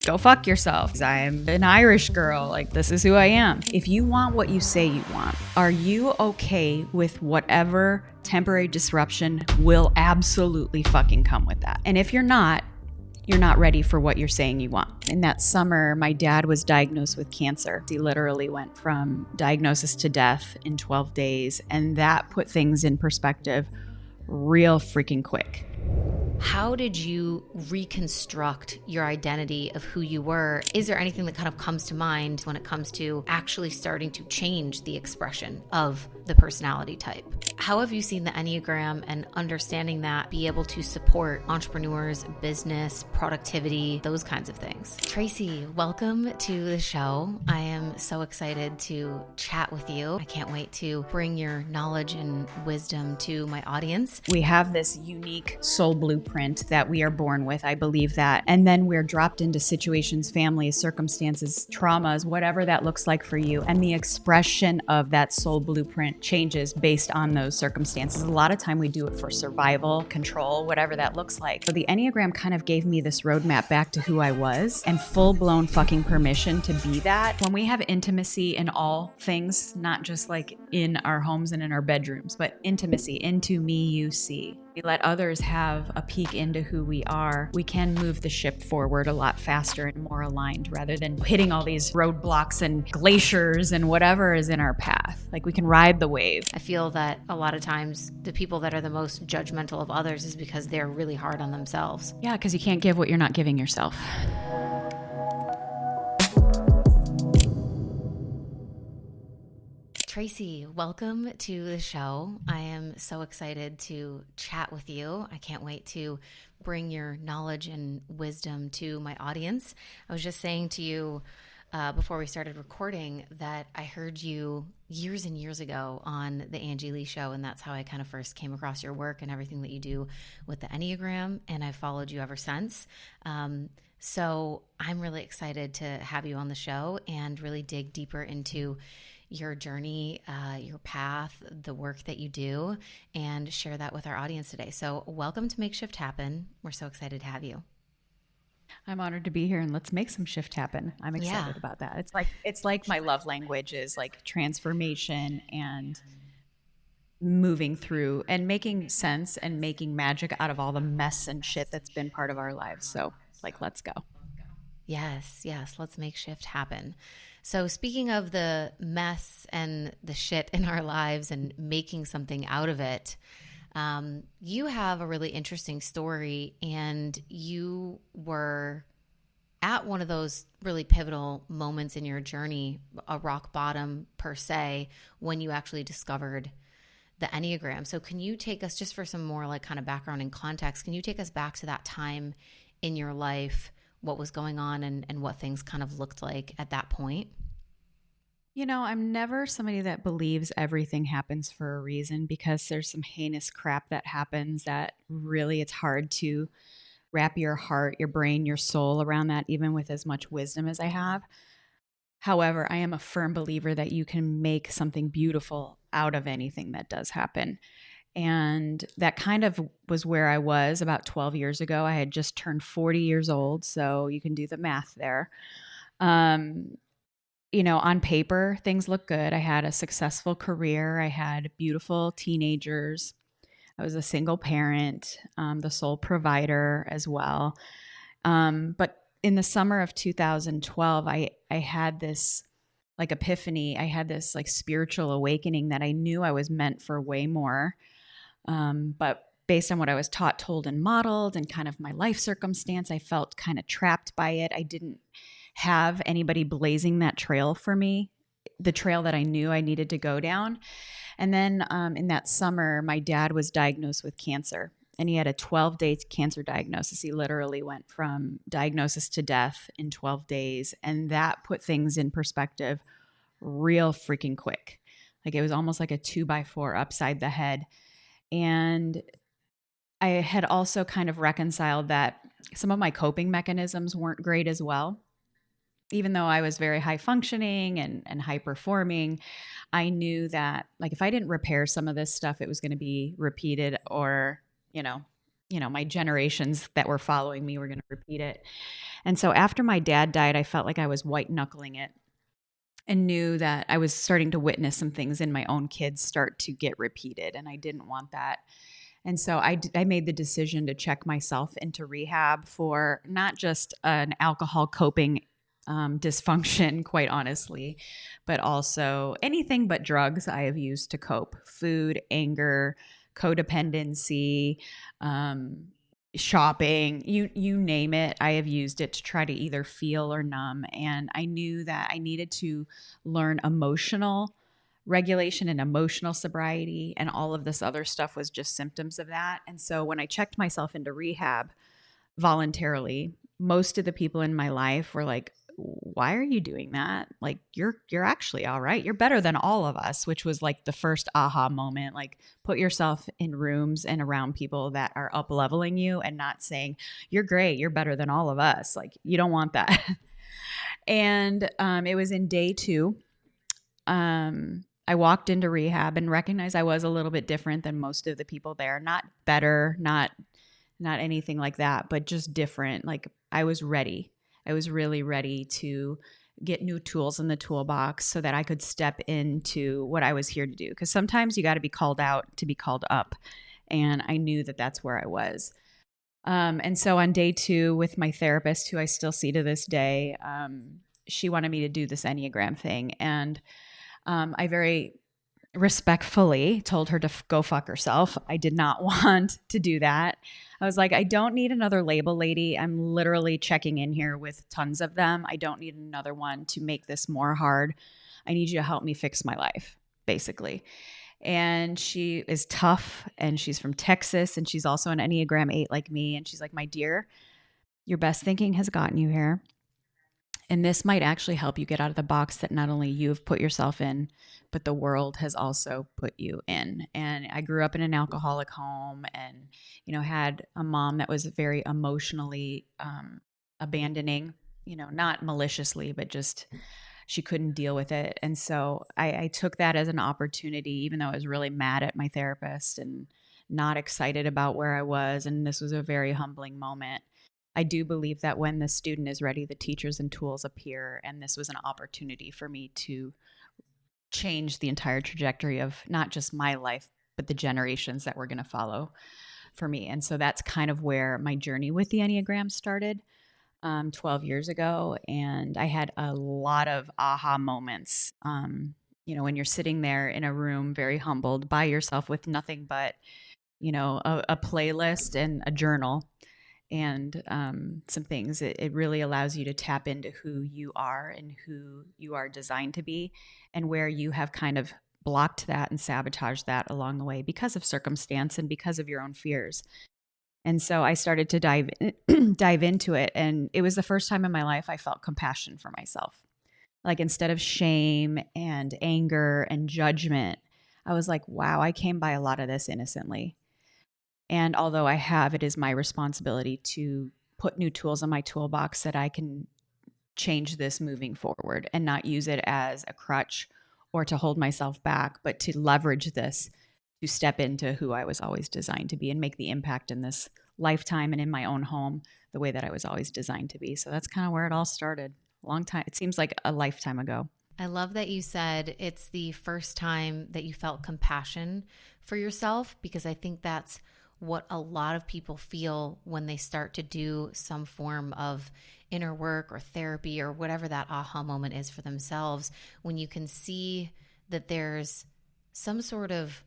Go fuck yourself. I'm an Irish girl. Like, this is who I am. If you want what you say you want, are you okay with whatever temporary disruption will absolutely fucking come with that? And if you're not ready for what you're saying you want. In that summer, my dad was diagnosed with cancer. He literally went from diagnosis to death in 12 days, and that put things in perspective real freaking quick. How did you reconstruct your identity of who you were? Is there anything that kind of comes to mind when it comes to actually starting to change the expression of the personality type? How have you seen the Enneagram and understanding that be able to support entrepreneurs, business, productivity, those kinds of things? Tracy, welcome to the show. I am so excited to chat with you. I can't wait to bring your knowledge and wisdom to my audience. We have this unique soul blueprint that we are born with. I believe that. And then we're dropped into situations, families, circumstances, traumas, whatever that looks like for you. And the expression of that soul blueprint changes based on those circumstances. A lot of time we do it for survival, control, whatever that looks like. So the Enneagram kind of gave me this roadmap back to who I was and full-blown fucking permission to be that. When we have intimacy in all things, not just like in our homes and in our bedrooms, but intimacy into me, you see. We let others have a peek into who we are. We can move the ship forward a lot faster and more aligned rather than hitting all these roadblocks and glaciers and whatever is in our path. Like, we can ride the wave. I feel that a lot of times the people that are the most judgmental of others is because they're really hard on themselves. Yeah, because you can't give what you're not giving yourself. Tracy, welcome to the show. I am so excited to chat with you. I can't wait to bring your knowledge and wisdom to my audience. I was just saying to you before we started recording that I heard you years and years ago on the Angie Lee show, and that's how I kind of first came across your work and everything that you do with the Enneagram, and I've followed you ever since. So I'm really excited to have you on the show and really dig deeper into your journey, your path, the work that you do, and share that with our audience today. So welcome to Make Shift Happen. We're so excited to have you. I'm honored to be here, and let's make some shift happen. I'm excited about that. It's like my love language is like transformation and moving through and making sense and making magic out of all the mess and shit that's been part of our lives. So, like, let's go. Yes, let's make shift happen. So speaking of the mess and the shit in our lives and making something out of it, you have a really interesting story, and you were at one of those really pivotal moments in your journey, a rock bottom per se, when you actually discovered the Enneagram. So can you take us, just for some more like kind of background and context, can you take us back to that time in your life, what was going on and what things kind of looked like at that point? You know, I'm never somebody that believes everything happens for a reason, because there's some heinous crap that happens that really it's hard to wrap your heart, your brain, your soul around that, even with as much wisdom as I have. However, I am a firm believer that you can make something beautiful out of anything that does happen. And that kind of was where I was about 12 years ago. I had just turned 40 years old, so you can do the math there. You know, on paper, things look good. I had a successful career. I had beautiful teenagers. I was a single parent, the sole provider as well. But in the summer of 2012, I had this like epiphany. I had this like spiritual awakening that I knew I was meant for way more. But based on what I was taught, told, and modeled, and kind of my life circumstance, I felt kind of trapped by it. I didn't have anybody blazing that trail for me, the trail that I knew I needed to go down. And then in that summer, my dad was diagnosed with cancer, and he had a 12-day cancer diagnosis. He literally went from diagnosis to death in 12 days. And that put things in perspective real freaking quick. Like, it was almost like a 2x4 upside the head. And I had also kind of reconciled that some of my coping mechanisms weren't great as well. Even though I was very high functioning and high performing, I knew that like if I didn't repair some of this stuff, it was going to be repeated or, you know, my generations that were following me were going to repeat it. And so after my dad died, I felt like I was white knuckling it and knew that I was starting to witness some things in my own kids start to get repeated. And I didn't want that. And so I made the decision to check myself into rehab for not just an alcohol coping dysfunction, quite honestly, but also anything but drugs I have used to cope: food, anger, codependency, um, shopping, you name it. I have used it to try to either feel or numb. And I knew that I needed to learn emotional regulation and emotional sobriety, and all of this other stuff was just symptoms of that. And so when I checked myself into rehab voluntarily, most of the people in my life were like, why are you doing that? Like, you're actually all right. You're better than all of us, which was like the first aha moment. Like, put yourself in rooms and around people that are up leveling you and not saying, you're great, you're better than all of us. Like, you don't want that. And it was in day 2. I walked into rehab and recognized I was a little bit different than most of the people there. Not better, not anything like that, but just different. Like, I was ready. I was really ready to get new tools in the toolbox so that I could step into what I was here to do. Because sometimes you got to be called out to be called up. And I knew that that's where I was. And so on day 2 with my therapist, who I still see to this day, she wanted me to do this Enneagram thing. And I very respectfully told her to go fuck herself. I did not want to do that. I was like, I don't need another label lady. I'm literally checking in here with tons of them. I don't need another one to make this more hard. I need you to help me fix my life, basically. And she is tough, and she's from Texas, and she's also an Enneagram 8 like me. And she's like, my dear, your best thinking has gotten you here. And this might actually help you get out of the box that not only you've put yourself in, but the world has also put you in. And I grew up in an alcoholic home, and, had a mom that was very emotionally abandoning, not maliciously, but just she couldn't deal with it. And so I took that as an opportunity, even though I was really mad at my therapist and not excited about where I was. And this was a very humbling moment. I do believe that when the student is ready, the teachers and tools appear. And this was an opportunity for me to change the entire trajectory of not just my life, but the generations that were going to follow for me. And so that's kind of where my journey with the Enneagram started 12 years ago. And I had a lot of aha moments. When you're sitting there in a room, very humbled by yourself with nothing but, a playlist and a journal and some things. It really allows you to tap into who you are and who you are designed to be, and where you have kind of blocked that and sabotaged that along the way because of circumstance and because of your own fears. And so I started to dive into it, and it was the first time in my life I felt compassion for myself. Like, instead of shame and anger and judgment, I was like, wow, I came by a lot of this innocently. And although it is my responsibility to put new tools in my toolbox that I can change this moving forward and not use it as a crutch or to hold myself back, but to leverage this to step into who I was always designed to be and make the impact in this lifetime and in my own home the way that I was always designed to be. So that's kind of where it all started. A long time. It seems like a lifetime ago. I love that you said it's the first time that you felt compassion for yourself, because I think that's what a lot of people feel when they start to do some form of inner work or therapy or whatever that aha moment is for themselves, when you can see that there's some sort of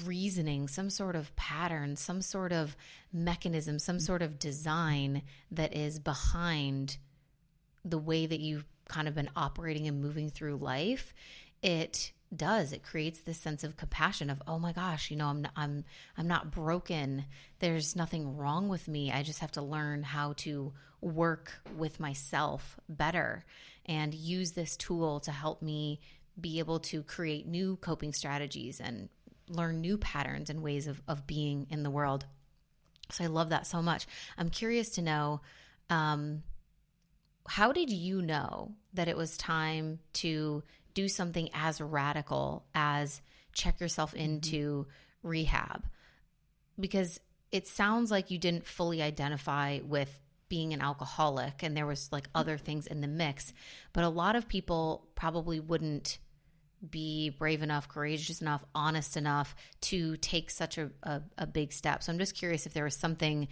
reasoning, some sort of pattern, some sort of mechanism, some sort of design that is behind the way that you've kind of been operating and moving through life. It creates this sense of compassion of, oh my gosh, I'm not broken. There's nothing wrong with me. I just have to learn how to work with myself better and use this tool to help me be able to create new coping strategies and learn new patterns and ways of being in the world. So I love that so much. I'm curious to know, how did you know that it was time to do something as radical as check yourself into rehab? Because it sounds like you didn't fully identify with being an alcoholic and there was like other things in the mix, but a lot of people probably wouldn't be brave enough, courageous enough, honest enough to take such a big step. So I'm just curious if there was something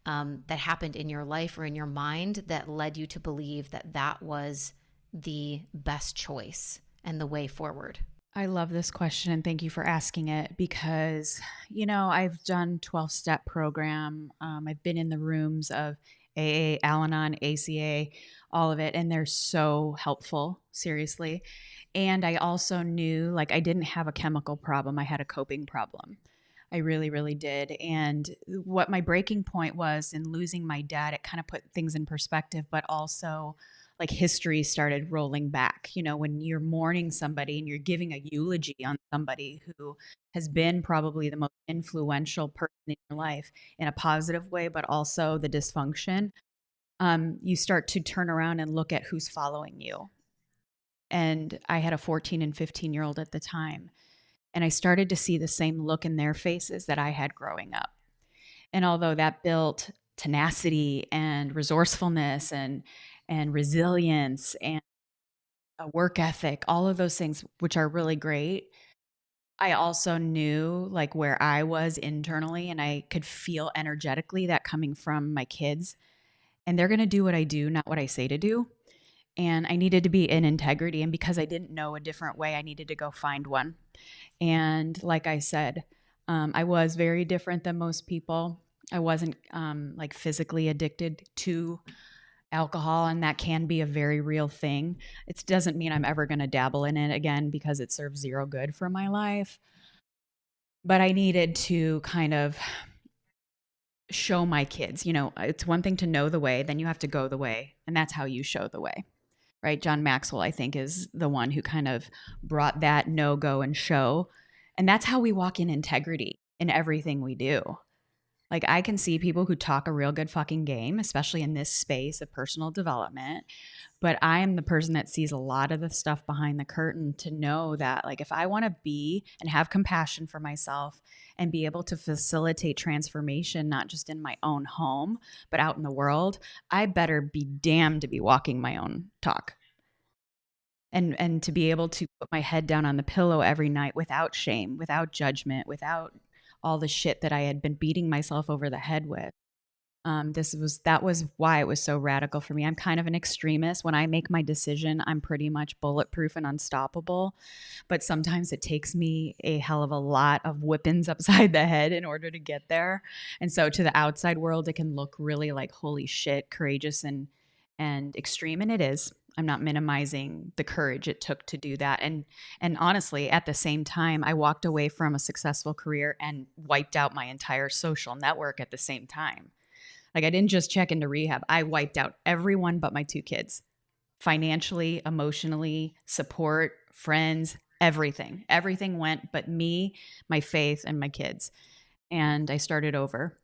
that happened in your life or in your mind that led you to believe that that was the best choice and the way forward. I love this question and thank you for asking it because, I've done 12-step program. I've been in the rooms of AA, Al Anon, ACA, all of it, and they're so helpful, seriously. And I also knew like I didn't have a chemical problem, I had a coping problem. I really, really did. And what my breaking point was in losing my dad, it kind of put things in perspective, but also like history started rolling back. When you're mourning somebody and you're giving a eulogy on somebody who has been probably the most influential person in your life in a positive way, but also the dysfunction, you start to turn around and look at who's following you. And I had a 14 and 15-year-old at the time. And I started to see the same look in their faces that I had growing up. And although that built tenacity and resourcefulness and resilience and a work ethic, all of those things, which are really great, I also knew like where I was internally, and I could feel energetically that coming from my kids. And they're going to do what I do, not what I say to do. And I needed to be in integrity. And because I didn't know a different way, I needed to go find one. And like I said, I was very different than most people. I wasn't like physically addicted to alcohol, and that can be a very real thing. It doesn't mean I'm ever going to dabble in it again because it serves zero good for my life. But I needed to kind of show my kids, it's one thing to know the way, then you have to go the way. And that's how you show the way, right? John Maxwell, I think, is the one who kind of brought that no, go, and show. And that's how we walk in integrity in everything we do. Like, I can see people who talk a real good fucking game, especially in this space of personal development. But I am the person that sees a lot of the stuff behind the curtain to know that, like, if I want to be and have compassion for myself and be able to facilitate transformation, not just in my own home, but out in the world, I better be damned to be walking my own talk. And to be able to put my head down on the pillow every night without shame, without judgment, without all the shit that I had been beating myself over the head with. That was why it was so radical for me. I'm kind of an extremist. When I make my decision, I'm pretty much bulletproof and unstoppable. But sometimes it takes me a hell of a lot of whippings upside the head in order to get there. And so to the outside world, it can look really like holy shit, courageous and extreme, and it is. I'm not minimizing the courage it took to do that. And honestly, at the same time, I walked away from a successful career and wiped out my entire social network at the same time. Like, I didn't just check into rehab. I wiped out everyone but my two kids. Financially, emotionally, support, friends, everything. Everything went but me, my faith, and my kids. And I started over.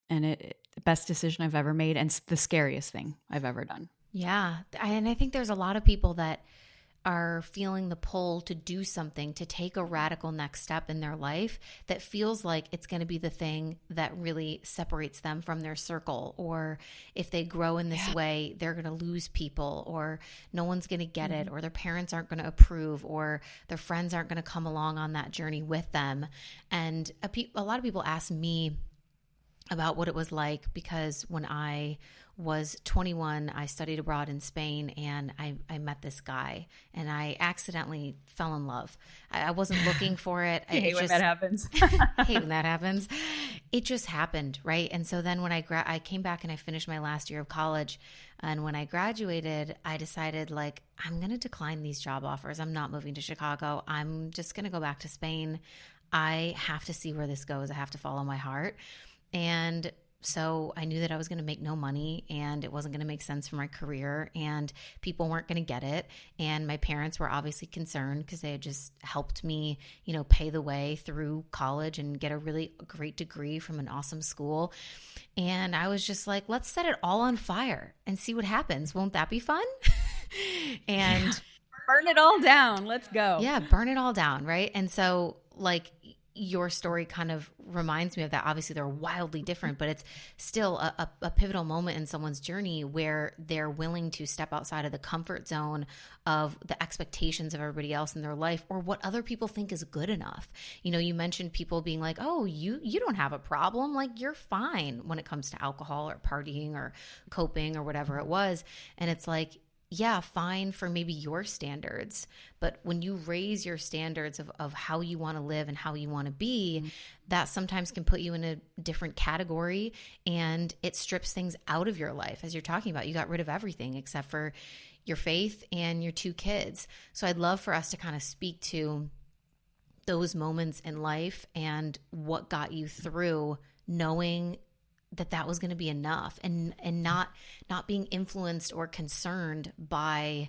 And the best decision I've ever made, and the scariest thing I've ever done. Yeah. And I think there's a lot of people that are feeling the pull to do something, to take a radical next step in their life that feels like it's going to be the thing that really separates them from their circle. Or if they grow in this way, they're going to lose people, or no one's going to get it, or their parents aren't going to approve, or their friends aren't going to come along on that journey with them. And a lot of people ask me about what it was like, because when I was 21, I studied abroad in Spain, and I met this guy, and I accidentally fell in love. I wasn't looking for it. I hate when that happens. I hate when that happens. It just happened, right? And so then when I came back and I finished my last year of college, and when I graduated, I decided, like, I'm going to decline these job offers. I'm not moving to Chicago. I'm just going to go back to Spain. I have to see where this goes. I have to follow my heart. And so I knew that I was going to make no money, and it wasn't going to make sense for my career, and people weren't going to get it. And my parents were obviously concerned because they had just helped me, pay the way through college and get a really great degree from an awesome school. And I was just like, let's set it all on fire and see what happens. Won't that be fun? And burn it all down. Let's go. Yeah, burn it all down, right? And so, like, your story kind of reminds me of that. Obviously, they're wildly different, but it's still a pivotal moment in someone's journey where they're willing to step outside of the comfort zone of the expectations of everybody else in their life or what other people think is good enough. You know, you mentioned people being like, "Oh, you don't have a problem. Like you're fine when it comes to alcohol or partying or coping or whatever it was." And it's like, yeah, fine for maybe your standards. But when you raise your standards of how you want to live and how you want to be, that sometimes can put you in a different category and it strips things out of your life. As you're talking about, you got rid of everything except for your faith and your two kids. So I'd love for us to kind of speak to those moments in life and what got you through knowing that that was going to be enough, and not being influenced or concerned by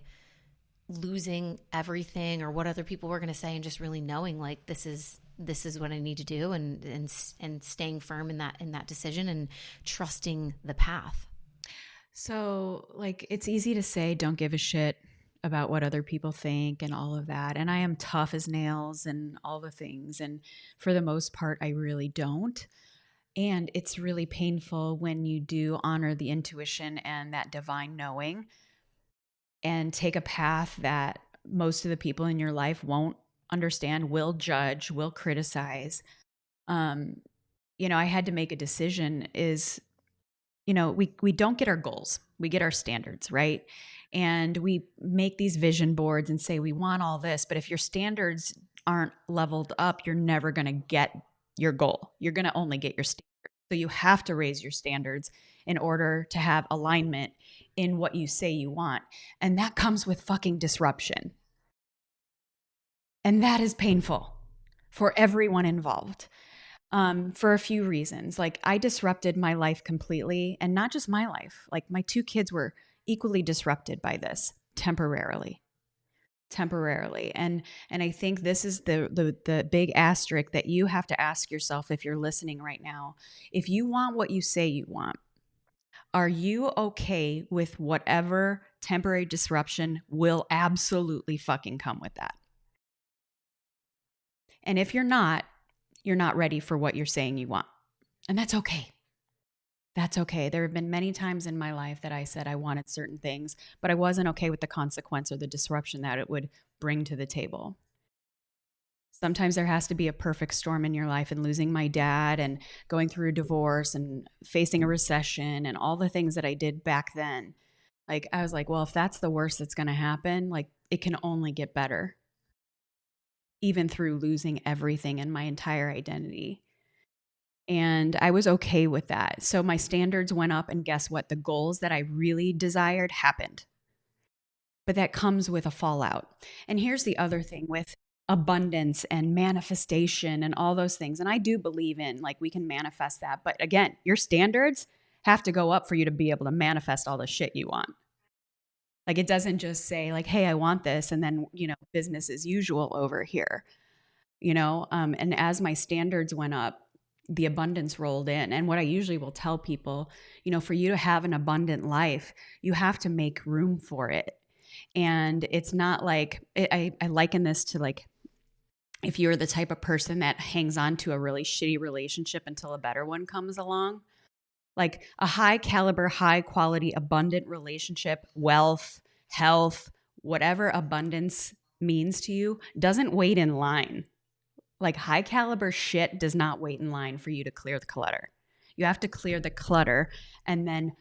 losing everything or what other people were going to say, and just really knowing like this is what I need to do, and staying firm in that decision and trusting the path. So, like, it's easy to say, don't give a shit about what other people think and all of that. And I am tough as nails and all the things. And for the most part, I really don't. And it's really painful when you do honor the intuition and that divine knowing and take a path that most of the people in your life won't understand, will judge, will criticize. Um, I had to make a decision is, we don't get our goals, we get our standards, right? And we make these vision boards and say we want all this, but if your standards aren't leveled up, you're never going to get your goal. You're going to only get your standards. So you have to raise your standards in order to have alignment in what you say you want. And that comes with fucking disruption. And that is painful for everyone involved, for a few reasons. Like, I disrupted my life completely, and not just my life. Like, my two kids were equally disrupted by this temporarily. And I think this is the big asterisk that you have to ask yourself if you're listening right now. If you want what you say you want, are you okay with whatever temporary disruption will absolutely fucking come with that? And if you're not ready for what you're saying you want. And that's okay. That's okay. There have been many times in my life that I said I wanted certain things, but I wasn't okay with the consequence or the disruption that it would bring to the table. Sometimes there has to be a perfect storm in your life, and losing my dad and going through a divorce and facing a recession and all the things that I did back then. Like, I was like, well, if that's the worst that's going to happen, like, it can only get better, even through losing everything and my entire identity. And I was okay with that. So my standards went up, and guess what? The goals that I really desired happened. But that comes with a fallout. And here's the other thing with abundance and manifestation and all those things. And I do believe in, like, we can manifest that. But again, your standards have to go up for you to be able to manifest all the shit you want. Like, it doesn't just say, like, hey, I want this, and then, business as usual over here. And as my standards went up, the abundance rolled in. And what I usually will tell people, for you to have an abundant life, you have to make room for it. And it's not like, I liken this to, like, if you're the type of person that hangs on to a really shitty relationship until a better one comes along, like a high caliber, high quality, abundant relationship, wealth, health, whatever abundance means to you, doesn't wait in line. Like, high caliber shit does not wait in line for you to clear the clutter. You have to clear the clutter and then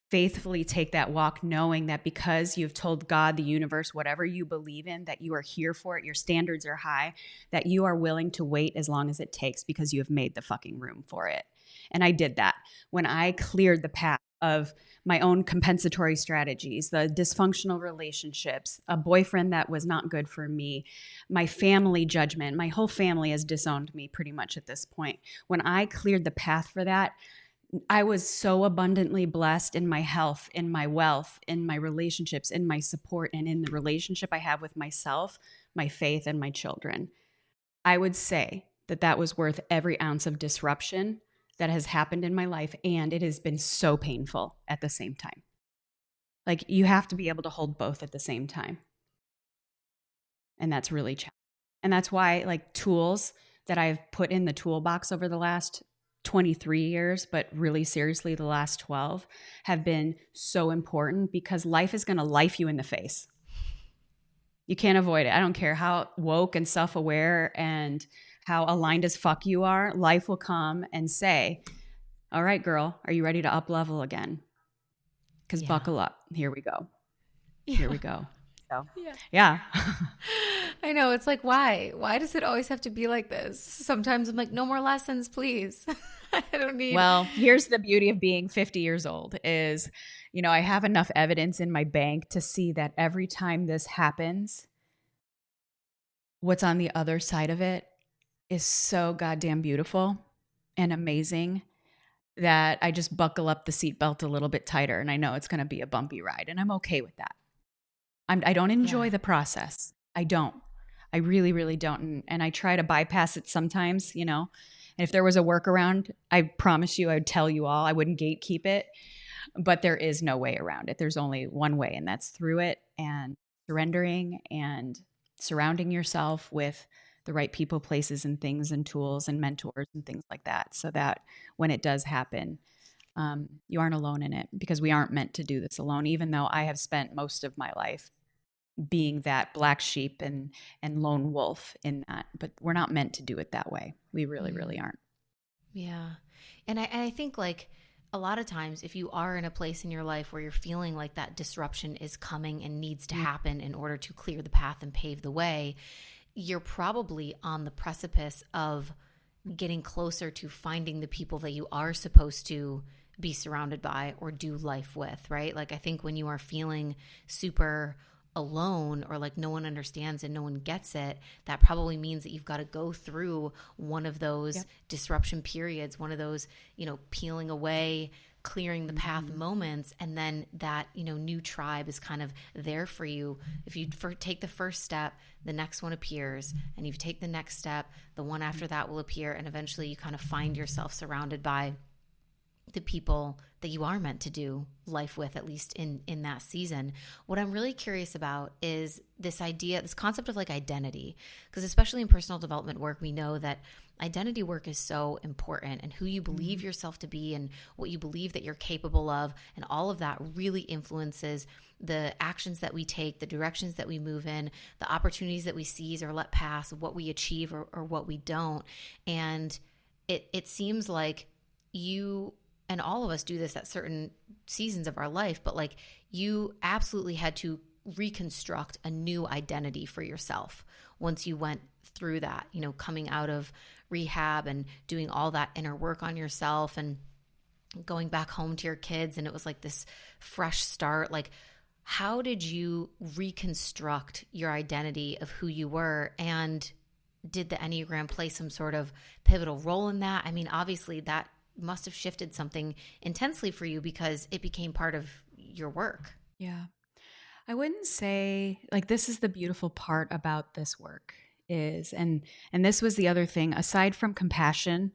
faithfully take that walk, knowing that because you've told God, the universe, whatever you believe in, that you are here for it, your standards are high, that you are willing to wait as long as it takes because you have made the fucking room for it. And I did that when I cleared the path of my own compensatory strategies, the dysfunctional relationships, a boyfriend that was not good for me, my family judgment. My whole family has disowned me pretty much at this point. When I cleared the path for that, I was so abundantly blessed in my health, in my wealth, in my relationships, in my support, and in the relationship I have with myself, my faith, and my children. I would say that that was worth every ounce of disruption that has happened in my life, and it has been so painful at the same time. Like, you have to be able to hold both at the same time. And that's really challenging. And that's why, like, tools that I've put in the toolbox over the last 23 years, but really seriously, the last 12 have been so important because life is going to life you in the face. You can't avoid it. I don't care how woke and self aware and how aligned as fuck you are. Life will come and say, all right, girl, are you ready to up level again? Because Yeah. buckle up. Here we go. Here Yeah. we go. So, Yeah. yeah. I know. It's like, why? Why does it always have to be like this? Sometimes I'm like, no more lessons, please. I don't need. Well, here's the beauty of being 50 years old is, I have enough evidence in my bank to see that every time this happens, what's on the other side of it is so goddamn beautiful and amazing that I just buckle up the seatbelt a little bit tighter. And I know it's going to be a bumpy ride, and I'm okay with that. I don't Yeah. enjoy the process. I don't. I really, really don't. And I try to bypass it sometimes, And if there was a workaround, I promise you, I would tell you all. I wouldn't gatekeep it, but there is no way around it. There's only one way, and that's through it and surrendering and surrounding yourself with the right people, places, and things, and tools, and mentors, and things like that, so that when it does happen, you aren't alone in it, because we aren't meant to do this alone, even though I have spent most of my life being that black sheep and lone wolf in that. But we're not meant to do it that way. We really, really Mm, aren't. yeah. And I think like a lot of times if you are in a place in your life where you're feeling like that disruption is coming and needs to Mm. happen in order to clear the path and pave the way, you're probably on the precipice of getting closer to finding the people that you are supposed to be surrounded by or do life with, right? Like I think when you are feeling super alone or like no one understands and no one gets it, that probably means that you've got to go through one of those Yep. disruption periods, one of those, peeling away, clearing the path Mm-hmm. moments, and then that, new tribe is kind of there for you. If you take the first step, the next one appears, and if you take the next step, the one after that will appear, and eventually you kind of find yourself surrounded by the people that you are meant to do life with, at least in that season. What I'm really curious about is this idea, this concept of like identity, because especially in personal development work, we know that identity work is so important, and who you believe Mm-hmm. yourself to be and what you believe that you're capable of, and all of that really influences the actions that we take, the directions that we move in, the opportunities that we seize or let pass, what we achieve or what we don't. And it seems like you and all of us do this at certain seasons of our life, but like you absolutely had to reconstruct a new identity for yourself once you went through that, coming out of rehab and doing all that inner work on yourself and going back home to your kids. And it was like this fresh start. Like, how did you reconstruct your identity of who you were? And did the Enneagram play some sort of pivotal role in that? I mean, obviously that must have shifted something intensely for you because it became part of your work. Yeah. I wouldn't say, like, this is the beautiful part about this work is, and this was the other thing, aside from compassion,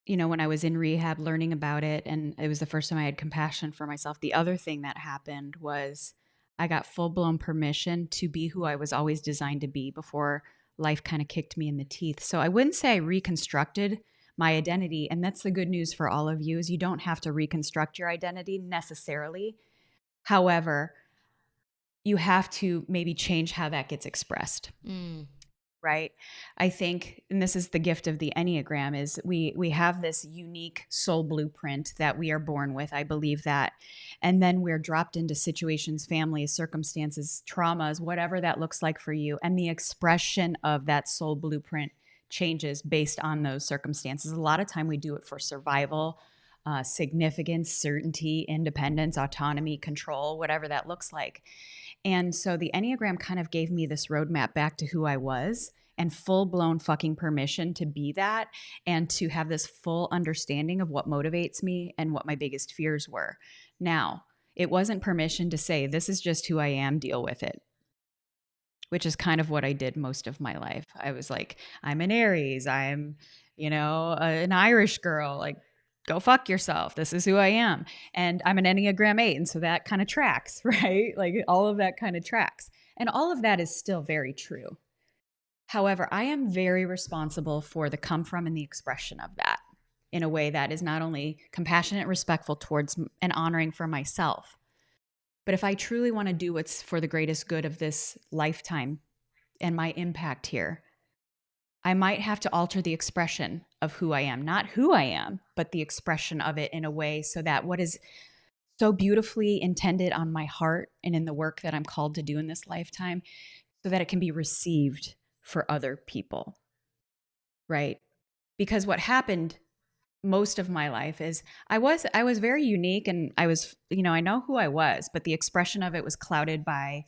when I was in rehab learning about it, and it was the first time I had compassion for myself. The other thing that happened was I got full blown permission to be who I was always designed to be before life kind of kicked me in the teeth. So I wouldn't say I reconstructed my identity. And that's the good news for all of you, is you don't have to reconstruct your identity necessarily. However, you have to maybe change how that gets expressed. Mm, Right. I think, and this is the gift of the Enneagram, is we have this unique soul blueprint that we are born with. I believe that. And then we're dropped into situations, families, circumstances, traumas, whatever that looks like for you. And the expression of that soul blueprint changes based on those circumstances. A lot of time we do it for survival, significance, certainty, independence, autonomy, control, whatever that looks like. And so the Enneagram kind of gave me this roadmap back to who I was, and full blown fucking permission to be that, and to have this full understanding of what motivates me and what my biggest fears were. Now, it wasn't permission to say, this is just who I am, deal with it, which is kind of what I did most of my life. I was like, I'm an Aries, I'm, an Irish girl, like, go fuck yourself. This is who I am. And I'm an Enneagram 8. And so that kind of tracks, right? Like all of that kind of tracks. And all of that is still very true. However, I am very responsible for the come from and the expression of that in a way that is not only compassionate, respectful towards and honoring for myself, but if I truly want to do what's for the greatest good of this lifetime and my impact here, I might have to alter the expression of who I am, not who I am, but the expression of it in a way so that what is so beautifully intended on my heart and in the work that I'm called to do in this lifetime, so that it can be received for other people, right? Because what happened most of my life is I was very unique, and I was, I know who I was, but the expression of it was clouded by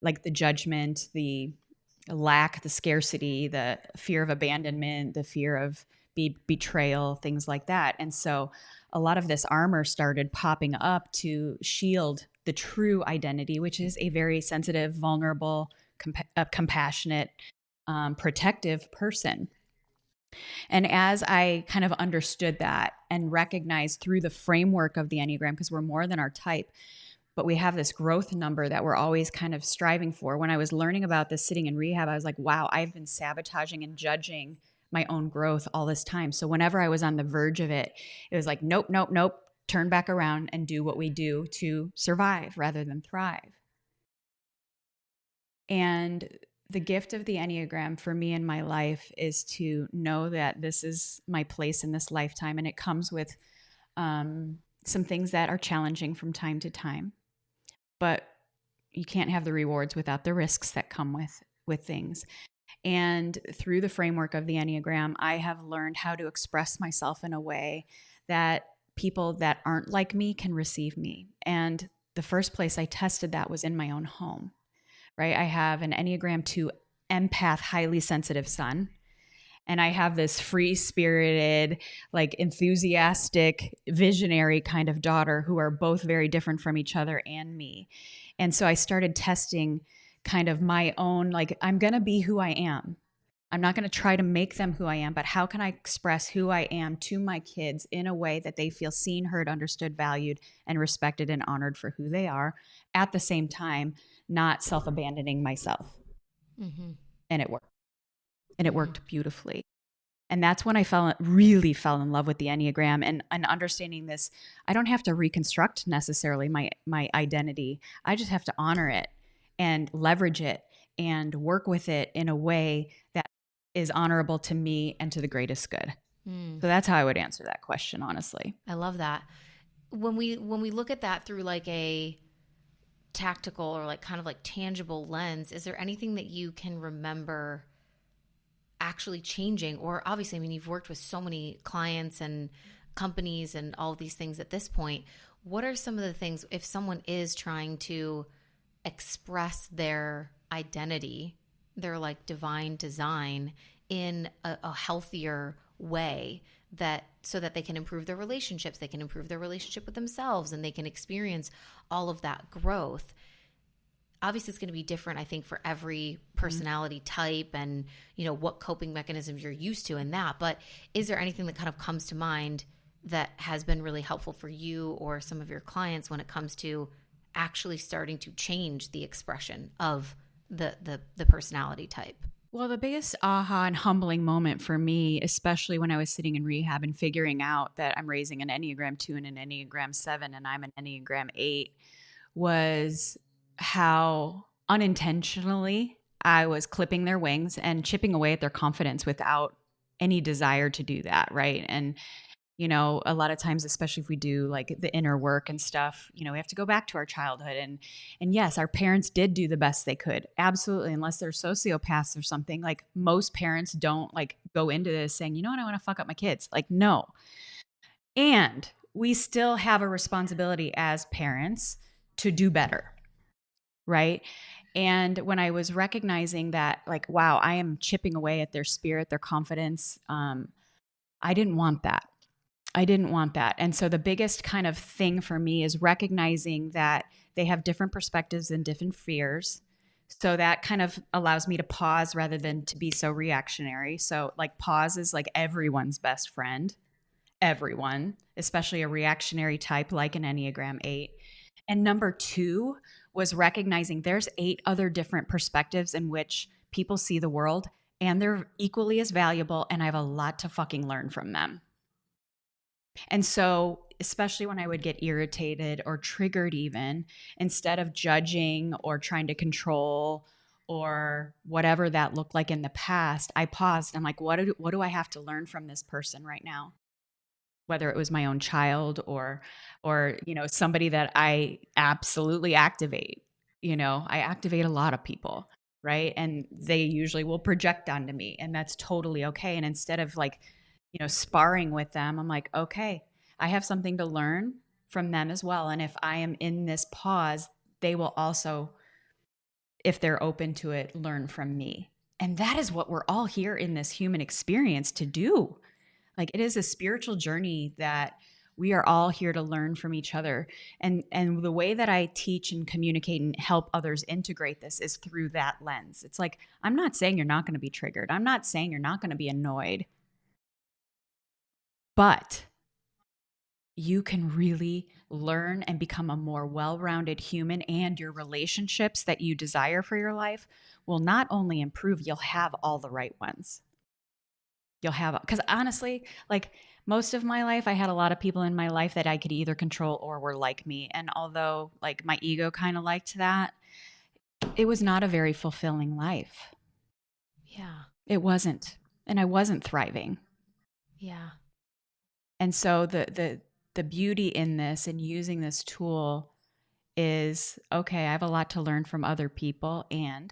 like the judgment, the lack, the scarcity, the fear of abandonment, the fear of betrayal, things like that. And so a lot of this armor started popping up to shield the true identity, which is a very sensitive, vulnerable, compassionate, protective person. And as I kind of understood that and recognized through the framework of the Enneagram, because we're more than our type, but we have this growth number that we're always kind of striving for. When I was learning about this sitting in rehab, I was like, wow, I've been sabotaging and judging my own growth all this time. So whenever I was on the verge of it, it was like, nope, nope, nope, turn back around and do what we do to survive rather than thrive. And the gift of the Enneagram for me in my life is to know that this is my place in this lifetime. And it comes with some things that are challenging from time to time. But you can't have the rewards without the risks that come with things. And through the framework of the Enneagram, I have learned how to express myself in a way that people that aren't like me can receive me. And the first place I tested that was in my own home, right? I have an Enneagram 2 empath, highly sensitive son. And I have this free spirited, like enthusiastic, visionary kind of daughter who are both very different from each other and me. And so I started testing kind of my own, like, I'm going to be who I am. I'm not going to try to make them who I am, but how can I express who I am to my kids in a way that they feel seen, heard, understood, valued, and respected and honored for who they are, at the same time, not self abandoning myself. Mm-hmm. And it worked. And it Mm-hmm. worked beautifully. And that's when I really fell in love with the Enneagram and understanding this. I don't have to reconstruct necessarily my identity. I just have to honor it and leverage it and work with it in a way that is honorable to me and to the greatest good. Mm. So that's how I would answer that question, honestly. I love that. When we look at that through like a tactical or like kind of like tangible lens, is there anything that you can remember actually changing? Or obviously, I mean, you've worked with so many clients and companies and all of these things at this point. What are some of the things, if someone is trying to express their identity, their like divine design in a healthier way, that so that they can improve their relationships, they can improve their relationship with themselves, and they can experience all of that growth? Obviously it's going to be different, I think, for every personality type and, you know, what coping mechanisms you're used to in that. But is there anything that kind of comes to mind that has been really helpful for you or some of your clients when it comes to actually starting to change the expression of the personality type? Well, the biggest aha and humbling moment for me, especially when I was sitting in rehab and figuring out that I'm raising an Enneagram 2 and an Enneagram 7 and I'm an Enneagram 8, was how unintentionally I was clipping their wings and chipping away at their confidence without any desire to do that, right? And a lot of times, especially if we do like the inner work and stuff, we have to go back to our childhood, and yes, our parents did do the best they could. Absolutely. Unless they're sociopaths or something, like most parents don't like go into this saying, you know what, I want to fuck up my kids. Like, no. And we still have a responsibility as parents to do better, right? And when I was recognizing that, like, wow, I am chipping away at their spirit, their confidence, I didn't want that. I didn't want that. And so the biggest kind of thing for me is recognizing that they have different perspectives and different fears. So that kind of allows me to pause rather than to be so reactionary. So like pause is like everyone's best friend, everyone, especially a reactionary type like an Enneagram 8. And number 2 was recognizing there's 8 other different perspectives in which people see the world, and they're equally as valuable, and I have a lot to fucking learn from them. And so, especially when I would get irritated or triggered, even instead of judging or trying to control or whatever that looked like in the past, I paused. I'm like, what do I have to learn from this person right now? Whether it was my own child or somebody that I absolutely activate. I activate a lot of people, right? And they usually will project onto me, and that's totally okay. And instead of like sparring with them, I'm like, okay, I have something to learn from them as well. And if I am in this pause, they will also, if they're open to it, learn from me. And that is what we're all here in this human experience to do. Like, it is a spiritual journey that we are all here to learn from each other. And the way that I teach and communicate and help others integrate this is through that lens. It's like, I'm not saying you're not going to be triggered. I'm not saying you're not going to be annoyed, but you can really learn and become a more well-rounded human, and your relationships that you desire for your life will not only improve, you'll have all the right ones. You'll have, because honestly, like, most of my life I had a lot of people in my life that I could either control or were like me, and although like my ego kind of liked that, it was not a very fulfilling life. Yeah. It wasn't, and I wasn't thriving. Yeah. And so the beauty in this and using this tool is, okay, I have a lot to learn from other people, and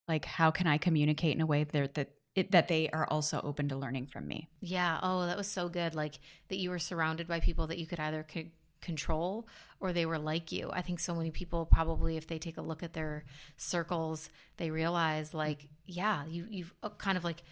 like, how can I communicate in a way that they are also open to learning from me. Yeah. Oh, that was so good. Like that you were surrounded by people that you could either control or they were like you. I think so many people probably, if they take a look at their circles, they realize like, yeah, you've kind of like,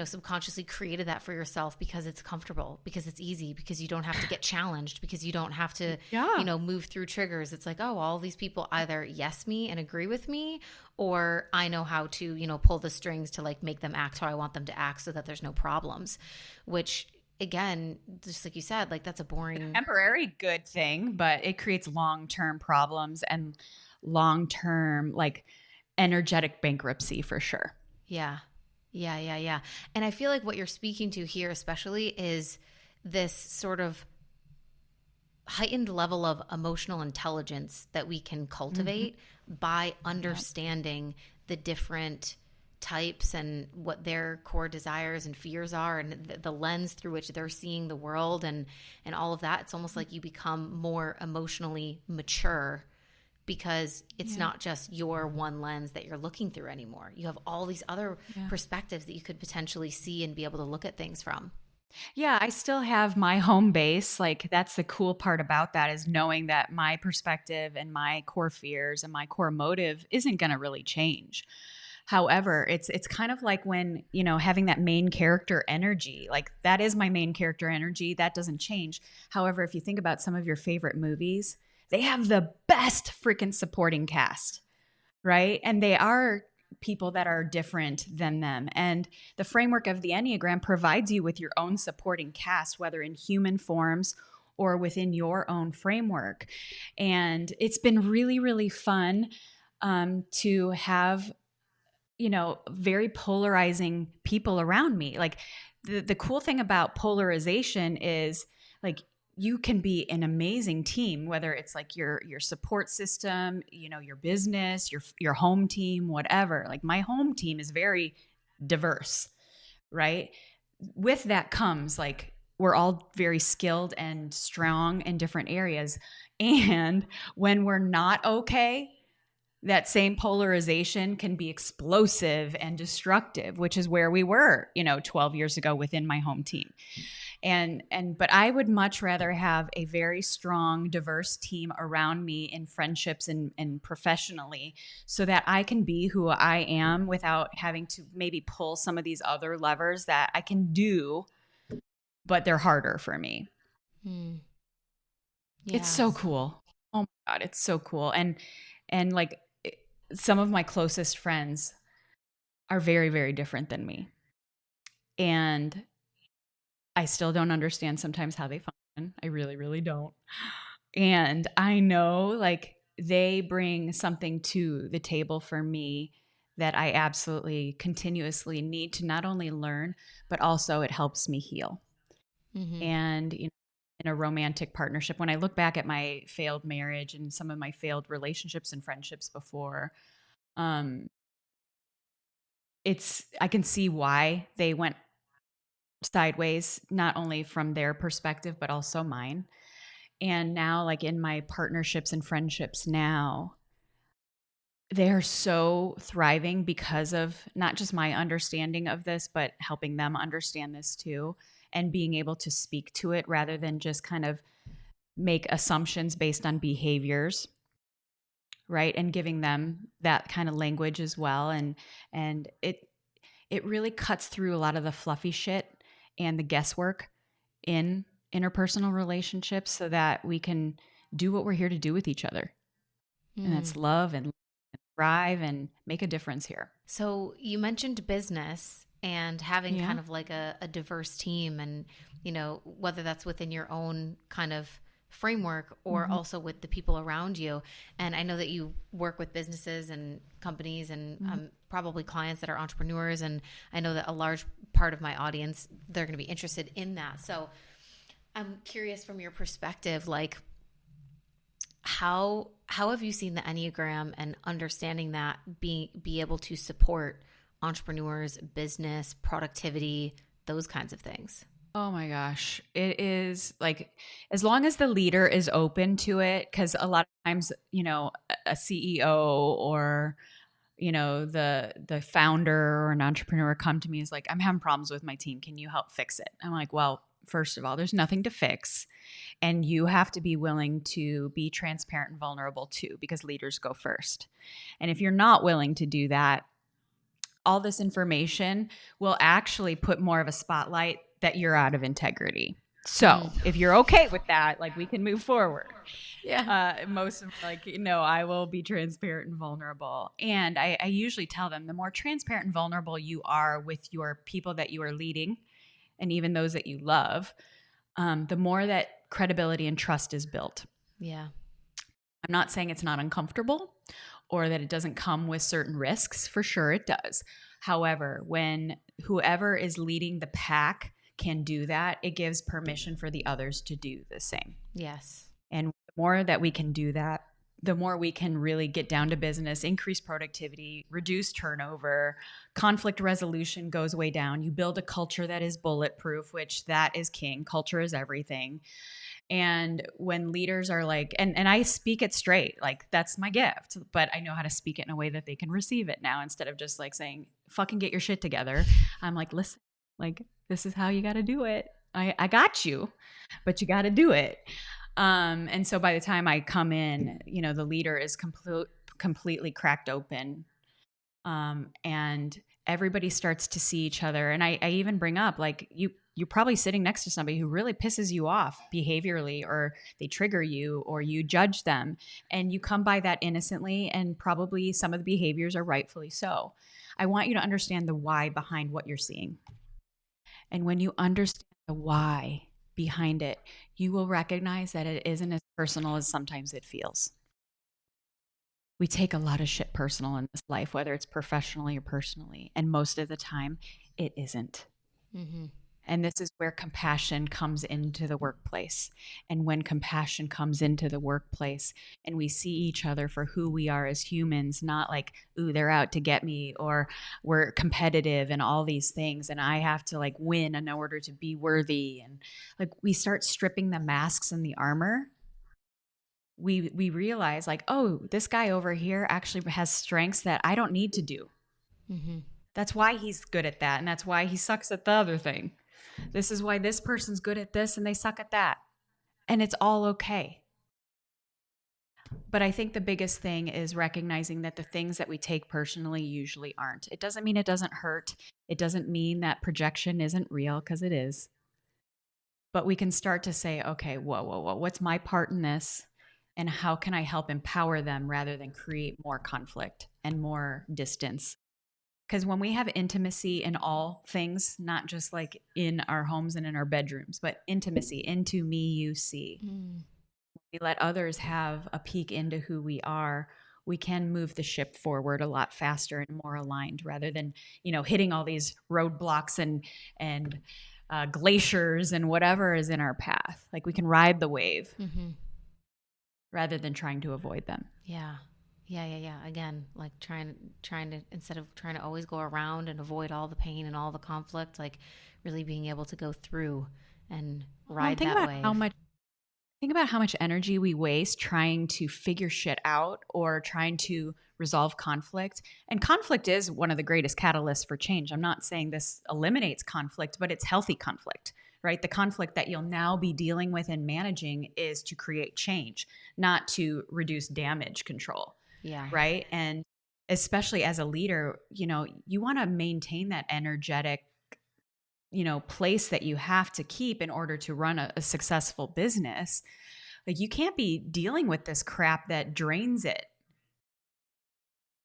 subconsciously created that for yourself because it's comfortable, because it's easy, because you don't have to get challenged, because you don't have to, Yeah. move through triggers. It's like, oh, all these people either yes me and agree with me, or I know how to, pull the strings to like make them act how I want them to act so that there's no problems, which again, just like you said, like that's a boring. Temporary good thing, but it creates long-term problems and long-term like energetic bankruptcy for sure. Yeah. Yeah, yeah, yeah. And I feel like what you're speaking to here, especially, is this sort of heightened level of emotional intelligence that we can Mm-hmm. cultivate by Yeah. understanding the different types and what their core desires and fears are, and the lens through which they're seeing the world, and all of that. It's almost like you become more emotionally mature because it's Yeah. not just your one lens that you're looking through anymore. You have all these other Yeah. perspectives that you could potentially see and be able to look at things from. Yeah, I still have my home base. Like, that's the cool part about that, is knowing that my perspective and my core fears and my core motive isn't going to really change. However, it's kind of like when, having that main character energy, like that is my main character energy, that doesn't change. However, if you think about some of your favorite movies, they have the best freaking supporting cast, right? And they are people that are different than them. And the framework of the Enneagram provides you with your own supporting cast, whether in human forms or within your own framework. And it's been really, really fun to have very polarizing people around me. Like, the cool thing about polarization is, like, you can be an amazing team, whether it's like your support system, your business, your home team, whatever. Like, my home team is very diverse, right? With that comes, like, we're all very skilled and strong in different areas. And when we're not okay, that same polarization can be explosive and destructive, which is where we were, 12 years ago within my home team. But I would much rather have a very strong, diverse team around me in friendships and professionally, so that I can be who I am without having to maybe pull some of these other levers that I can do, but they're harder for me. Hmm. It's Yeah. so cool. Oh my God, it's so cool. And like, some of my closest friends are very, very different than me. And I still don't understand sometimes how they function. I really, really don't. And I know, like, they bring something to the table for me that I absolutely continuously need to not only learn, but also it helps me heal. Mm-hmm. And, in a romantic partnership, when I look back at my failed marriage and some of my failed relationships and friendships before, um, I can see why they went sideways, not only from their perspective, but also mine. And now, like in my partnerships and friendships now, they're so thriving because of not just my understanding of this, but helping them understand this too, and being able to speak to it rather than just kind of make assumptions based on behaviors, right? And giving them that kind of language as well. And it really cuts through a lot of the fluffy shit and the guesswork in interpersonal relationships so that we can do what we're here to do with each other. And Mm. that's love and thrive and make a difference here. So you mentioned business and having Yeah. kind of like a diverse team, and whether that's within your own kind of framework or Mm-hmm. also with the people around you. And I know that you work with businesses and companies and Mm-hmm. probably clients that are entrepreneurs, and I know that a large part of my audience, they're going to be interested in that. So I'm curious from your perspective, like how have you seen the Enneagram and understanding that be able to support entrepreneurs, business, productivity, those kinds of things? Oh my gosh. It is like, as long as the leader is open to it, because a lot of times, a CEO or, the founder or an entrepreneur come to me is like, I'm having problems with my team. Can you help fix it? I'm like, well, first of all, there's nothing to fix. And you have to be willing to be transparent and vulnerable too, because leaders go first. And if you're not willing to do that, all this information will actually put more of a spotlight that you're out of integrity. Mm. So if you're okay with that, like we can move forward. Yeah. Most of like, I will be transparent and vulnerable. And I usually tell them the more transparent and vulnerable you are with your people that you are leading and even those that you love, the more that credibility and trust is built. Yeah. I'm not saying it's not uncomfortable or that it doesn't come with certain risks. For sure, it does. However, when whoever is leading the pack can do that, it gives permission for the others to do the same. Yes. And the more that we can do that, the more we can really get down to business, increase productivity, reduce turnover, conflict resolution goes way down. You build a culture that is bulletproof, which that is king. Culture is everything. And when leaders are like, and I speak it straight, like that's my gift, but I know how to speak it in a way that they can receive it now instead of just like saying, fucking get your shit together. I'm like, listen, like this is how you got to do it. I got you, but you got to do it. And so by the time I come in, the leader is completely cracked open, and everybody starts to see each other. And I even bring up like you're probably sitting next to somebody who really pisses you off behaviorally, or they trigger you, or you judge them, and you come by that innocently, and probably some of the behaviors are rightfully so. I want you to understand the why behind what you're seeing. And when you understand the why behind it, you will recognize that it isn't as personal as sometimes it feels. We take a lot of shit personal in this life, whether it's professionally or personally. And most of the time, it isn't. Mm-hmm. And this is where compassion comes into the workplace. And when compassion comes into the workplace and we see each other for who we are as humans, not like, ooh, they're out to get me, or we're competitive and all these things. And I have to like win in order to be worthy. And like we start stripping the masks and the armor. We realize like, oh, this guy over here actually has strengths that I don't need to do. Mm-hmm. That's why he's good at that. And that's why he sucks at the other thing. This is why this person's good at this and they suck at that. And it's all okay. But I think the biggest thing is recognizing that the things that we take personally usually aren't. It doesn't mean it doesn't hurt. It doesn't mean that projection isn't real, because it is. But we can start to say, okay, whoa, whoa, whoa, what's my part in this? And how can I help empower them rather than create more conflict and more distance? Because when we have intimacy in all things, not just like in our homes and in our bedrooms, but intimacy into me, you see, Mm. we let others have a peek into who we are. we can move the ship forward a lot faster and more aligned rather than, hitting all these roadblocks and glaciers and whatever is in our path. Like we can ride the wave Mm-hmm. rather than trying to avoid them. Yeah. Yeah. Again, like trying to, instead of trying to always go around and avoid all the pain and all the conflict, like really being able to go through and Well, ride that wave. think about how much energy we waste trying to figure shit out or trying to resolve conflict. And conflict is one of the greatest catalysts for change. I'm not saying this eliminates conflict, but it's healthy conflict, right? The conflict that you'll now be dealing with and managing is to create change, not to reduce damage control, Yeah. right? And especially as a leader, you want to maintain that energetic, place that you have to keep in order to run a successful business. Like you can't be dealing with this crap that drains it.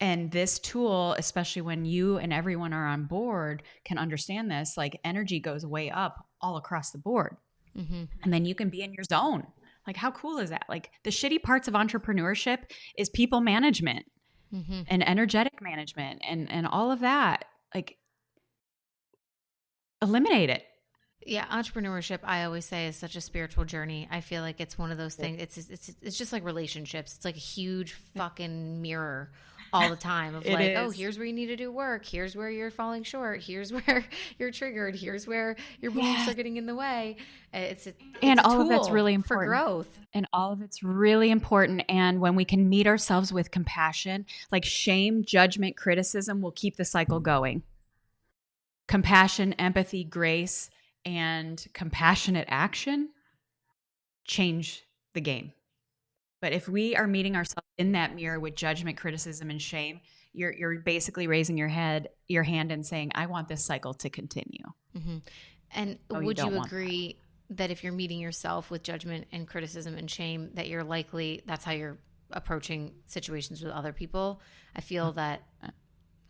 And this tool, especially when you and everyone are on board, can understand this, like energy goes way up all across the board. Mm-hmm. And then you can be in your zone. Like, how cool is that? Like, the shitty parts of entrepreneurship is people management Mm-hmm. and energetic management and all of that. Like, eliminate it. Yeah, entrepreneurship, I always say, is such a spiritual journey. I feel like it's one of those things. It's just like relationships. It's like a huge fucking mirror all the time of It like, oh, is. here's where you need to do work. Here's where you're falling short. Here's where you're triggered. Here's where your beliefs are getting in the way. It's And a all of that's tool really for important. growth. And all of it's really important. And when we can meet ourselves with compassion, like shame, judgment, criticism will keep the cycle going. Compassion, empathy, grace, and compassionate action change the game. But if we are meeting ourselves in that mirror with judgment, criticism, and shame, you're basically raising your hand and saying, I want this cycle to continue. Mm-hmm. And Oh, you would don't you want that. agree that if you're meeting yourself with judgment and criticism and shame, that you're likely, that's how you're approaching situations with other people? I feel that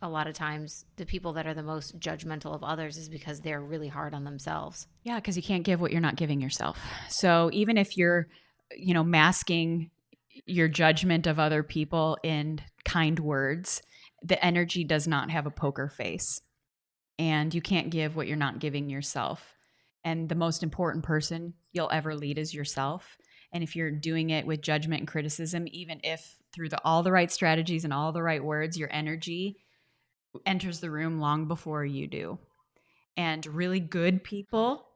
a lot of times the people that are the most judgmental of others is because they're really hard on themselves. Yeah, because you can't give what you're not giving yourself. So even if you're, masking your judgment of other people in kind words, the energy does not have a poker face. And you can't give what you're not giving yourself. And the most important person you'll ever lead is yourself. And if you're doing it with judgment and criticism, even if through all the right strategies and all the right words, your energy enters the room long before you do. And really good people,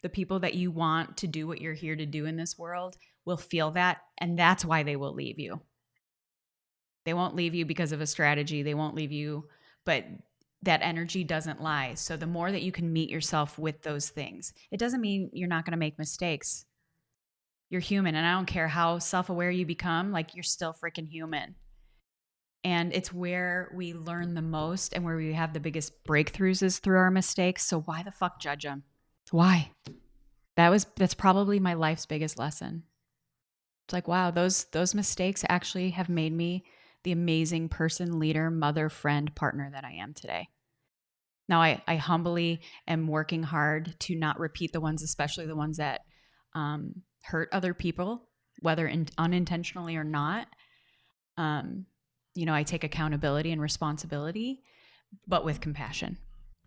the people that you want to do what you're here to do in this world, will feel that. And that's why they will leave you. They won't leave you because of a strategy. They won't leave you, but that energy doesn't lie. So the more that you can meet yourself with those things, it doesn't mean you're not going to make mistakes. You're human. And I don't care how self aware you become, like you're still freaking human. And it's where we learn the most and where we have the biggest breakthroughs is through our mistakes. So why the fuck judge them? Why? That's probably my life's biggest lesson. It's like, wow, those mistakes actually have made me the amazing person, leader, mother, friend, partner that I am today. Now, I humbly am working hard to not repeat the ones, especially the ones that hurt other people, whether unintentionally or not. I take accountability and responsibility, but with compassion.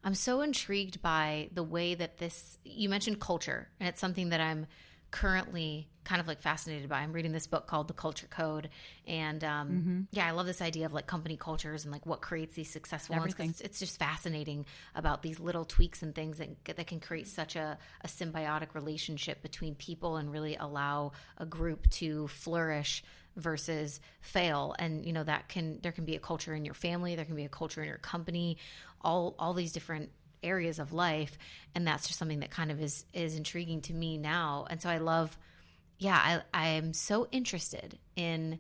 I'm so intrigued by the way that you mentioned culture, and it's something that I'm currently kind of like fascinated by. I'm reading this book called The Culture Code. And I love this idea of like company cultures and like what creates these successful ones. 'Cause it's just fascinating about these little tweaks and things that can create such a symbiotic relationship between people and really allow a group to flourish versus fail. And there can be a culture in your family, there can be a culture in your company, all these different areas of life. And that's just something that kind of is intriguing to me now. And so I am so interested in,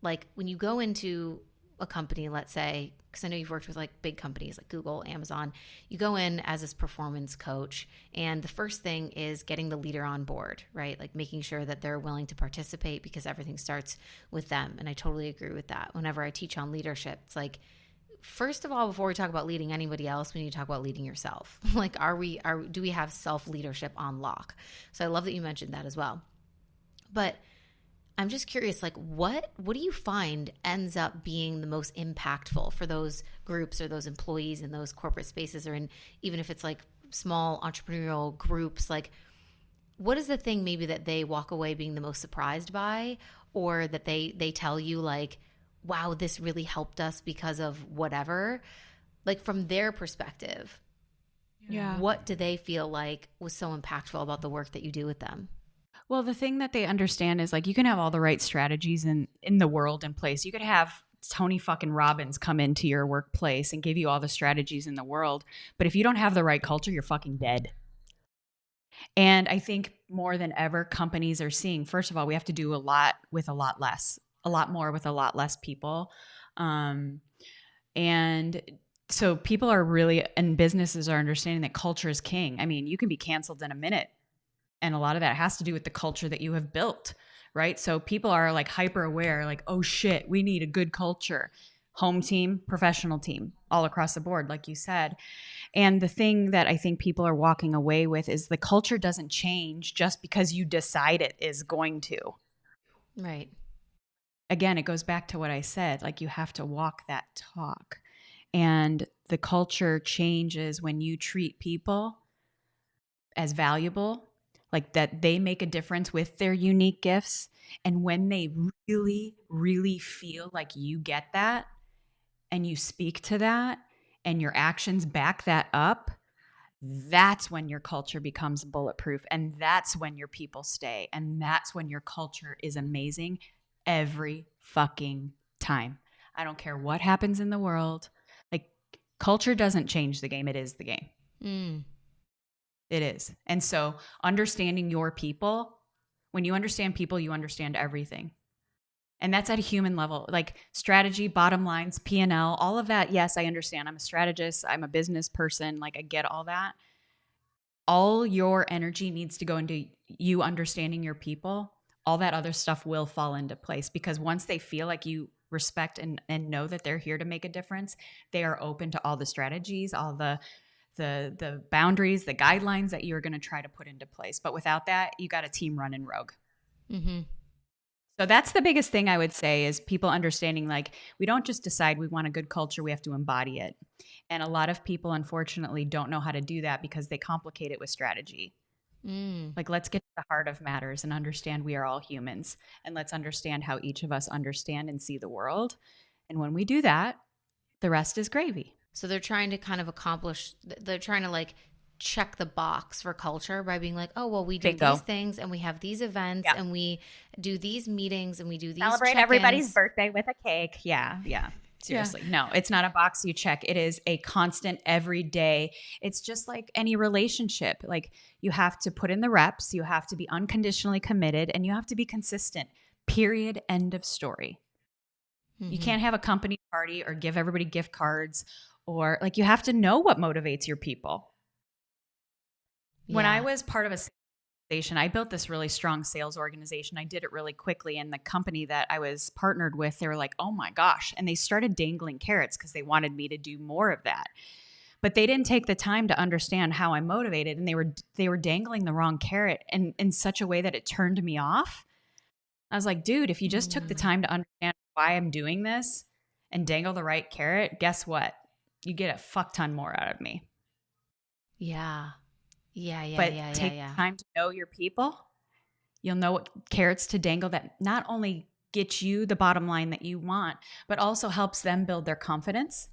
like, when you go into a company, let's say, because I know you've worked with like big companies like Google, Amazon, you go in as this performance coach, and the first thing is getting the leader on board, right? Like making sure that they're willing to participate because everything starts with them. And I totally agree with that. Whenever I teach on leadership, it's like, first of all, before we talk about leading anybody else, we need to talk about leading yourself. Like, do we have self-leadership on lock? So I love that you mentioned that as well. But I'm just curious, like what do you find ends up being the most impactful for those groups or those employees in those corporate spaces, or in even if it's like small entrepreneurial groups, like what is the thing maybe that they walk away being the most surprised by, or that they tell you like, wow, this really helped us because of whatever, like from their perspective, Yeah. what do they feel like was so impactful about the work that you do with them? Well, the thing that they understand is like you can have all the right strategies in the world in place. You could have Tony fucking Robbins come into your workplace and give you all the strategies in the world, but if you don't have the right culture, you're fucking dead. And I think more than ever, companies are seeing, first of all, we have to do a lot with a lot less, a lot more with a lot less people. Um, and so people are really, and businesses are understanding that culture is king. I mean, you can be canceled in a minute. And a lot of that has to do with the culture that you have built, right? So people are like hyper aware, like, oh shit, we need a good culture. Home team, professional team, all across the board, like you said. And the thing that I think people are walking away with is the culture doesn't change just because you decide it is going to. Right. Again, it goes back to what I said, like you have to walk that talk. And the culture changes when you treat people as valuable, like that they make a difference with their unique gifts. And when they really, really feel like you get that and you speak to that and your actions back that up, that's when your culture becomes bulletproof. And that's when your people stay. And that's when your culture is amazing every fucking time. I don't care what happens in the world. Like, culture doesn't change the game, it is the game. Mm. It is. And so, understanding your people, when you understand people, you understand everything. And that's at a human level, like strategy, bottom lines, P&L, all of that. Yes, I understand. I'm a strategist. I'm a business person. Like, I get all that. All your energy needs to go into you understanding your people. All that other stuff will fall into place because once they feel like you respect and know that they're here to make a difference, they are open to all the strategies, all the boundaries, the guidelines that you're going to try to put into place. But without that, you got a team running rogue. Mm-hmm. So that's the biggest thing I would say is people understanding like we don't just decide we want a good culture, we have to embody it. And a lot of people unfortunately don't know how to do that because they complicate it with strategy. Mm. Like let's get to the heart of matters and understand we are all humans and let's understand how each of us understand and see the world. And when we do that, the rest is gravy. So they're trying to kind of accomplish, they're trying to like check the box for culture by being like, oh, well, we do these Bingo. things and we have these events Yeah. and we do these meetings and we do these Celebrate check-ins. everybody's birthday with a cake. Yeah. Yeah. Seriously. Yeah. No, it's not a box you check. It is a constant everyday. It's just like any relationship. Like you have to put in the reps, you have to be unconditionally committed, and you have to be consistent. Period. End of story. Mm-hmm. You can't have a company party or give everybody gift cards or like you have to know what motivates your people. Yeah. When I was part of a I built this really strong sales organization. I did it really quickly. And the company that I was partnered with, they were like, oh my gosh. And they started dangling carrots because they wanted me to do more of that. But they didn't take the time to understand how I'm motivated. And they were dangling the wrong carrot in such a way that it turned me off. I was like, dude, if you just took the time to understand why I'm doing this and dangle the right carrot, guess what? You get a fuck ton more out of me. Yeah. But take time to know your people. You'll know what carrots to dangle that not only get you the bottom line that you want, but also helps them build their confidence.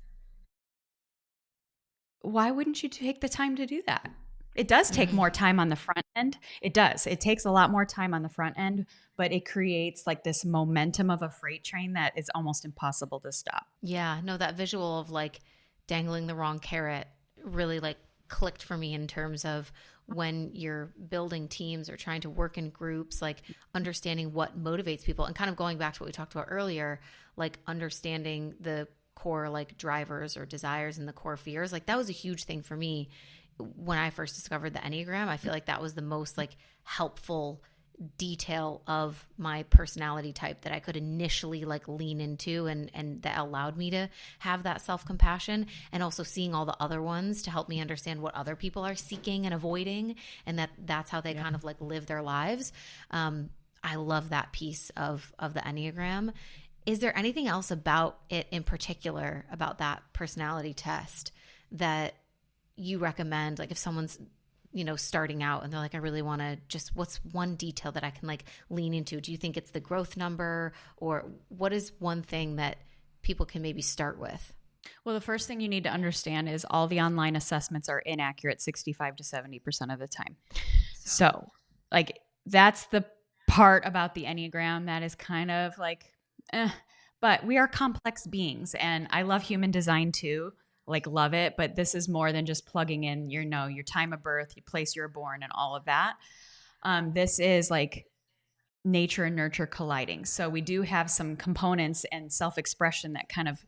Why wouldn't you take the time to do that? It does take more time on the front end. It does. It takes a lot more time on the front end, but it creates like this momentum of a freight train that is almost impossible to stop. Yeah. No, that visual of like dangling the wrong carrot really like clicked for me in terms of when you're building teams or trying to work in groups, like understanding what motivates people and kind of going back to what we talked about earlier, like understanding the core like drivers or desires and the core fears. Like that was a huge thing for me when I first discovered the Enneagram. I feel like that was the most like helpful detail of my personality type that I could initially like lean into and that allowed me to have that self-compassion, and also seeing all the other ones to help me understand what other people are seeking and avoiding, and that's how they kind of like live their lives. I love that piece of the Enneagram. Is there anything else about it in particular, about that personality test, that you recommend? Like if someone's, starting out and they're like, I really want to just, what's one detail that I can like lean into? Do you think it's the growth number, or what is one thing that people can maybe start with? Well, the first thing you need to understand is all the online assessments are inaccurate 65 to 70% of the time. So, like, that's the part about the Enneagram that is kind of like, eh. But we are complex beings, and I love human design too. Like, love it. But this is more than just plugging in your time of birth, your place you were born, and all of that. This is like nature and nurture colliding. So we do have some components and self-expression that kind of,